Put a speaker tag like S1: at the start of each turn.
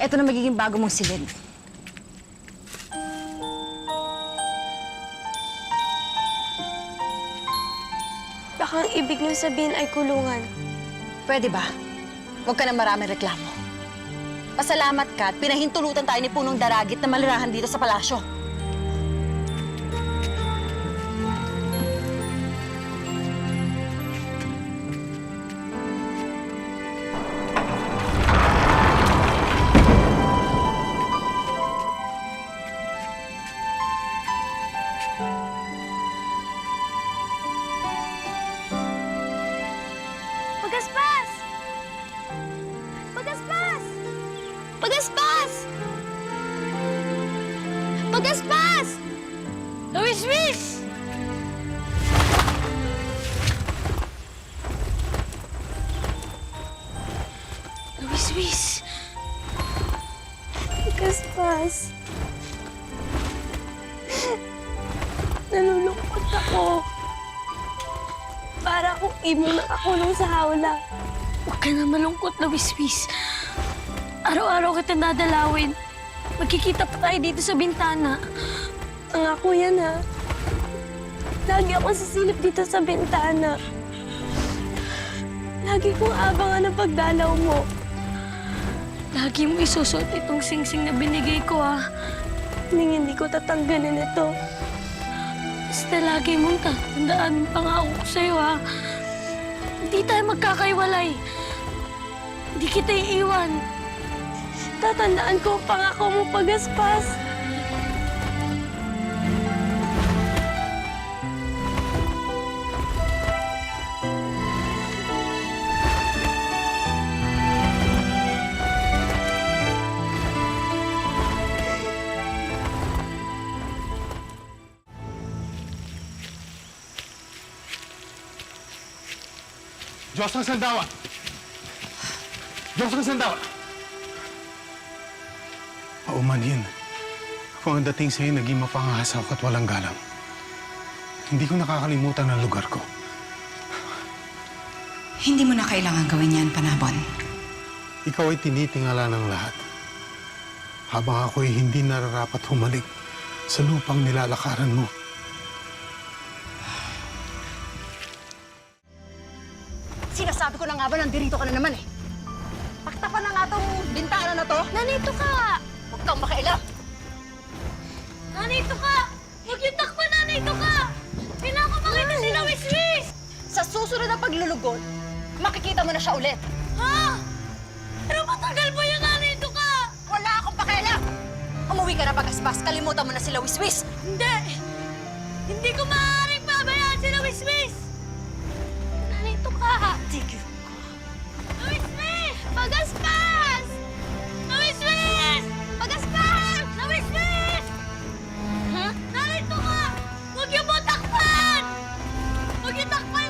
S1: Ito na magiging bago mong silid.
S2: Baka ang ibig niyong sabihin ay kulungan.
S1: Pwede ba? Huwag ka na maraming reklamo. Pasalamat ka at pinahintulutan tayo ni Punong Daragit na malirahan dito sa palasyo.
S2: Pagaspas! Pagaspas! Pagaspas! Pagaspas! Luis! Luis! Pagaspas! Nalulungkot ako. Para akong imo nakakulong sa hawla. Huwag ka na malungkot, Luis. Araw-araw kita dadalawin. Magkikita pa tayo dito sa bintana. Ang ako yan, ha? Lagi akong sisilip dito sa bintana. Lagi kong abangan ang pagdalaw mo. Lagi mo isusot itong singsing na binigay ko, ha? Hindi ko tatanggalin ito. Basta lagi mong tatandaan ang pangako ko sa'yo, ha? Hindi tayo magkakaiwalay. Hindi kita iiwan. Tatandaan ko ang pangako mo, Pagaspas.
S3: Diyos ng Sandawa! Diyos ng Sandawa! Paumanhin. Kung ang dating sa'yo naging mapangahasaw at walang galang, hindi ko nakakalimutan ang lugar ko.
S4: Hindi mo na kailangan gawin yan, Panabon.
S3: Ikaw ay tinitingala ng lahat. Habang ako'y hindi nararapat humalik sa lupang nilalakaran mo.
S1: Sinasabi ko na nga ba nandirito ka na naman eh. Taktapan na nga tong bintana na to.
S2: Nanito ka!
S1: Huwag kang makialam.
S2: Nanito ka! Huwag yung takpan, nanito ka! Pinakamakita si Luis!
S1: Sa susunod na paglulugod, makikita mo na siya ulit.
S2: Ha? Pero matagal ba yung nanito ka?
S1: Wala akong pakialam. Umuwi ka na, Pagaspas. Kalimutan mo na sila Wiswis.
S2: Hindi! Hindi ko maaaring pabayaan si Luis! Nanito ka!
S1: Tigil ko.
S2: Luis! Pagaspas! Luis! Pagaspas! Luis! Ha? Narito ka! Huwag yung mo takpan! Huwag yung takpan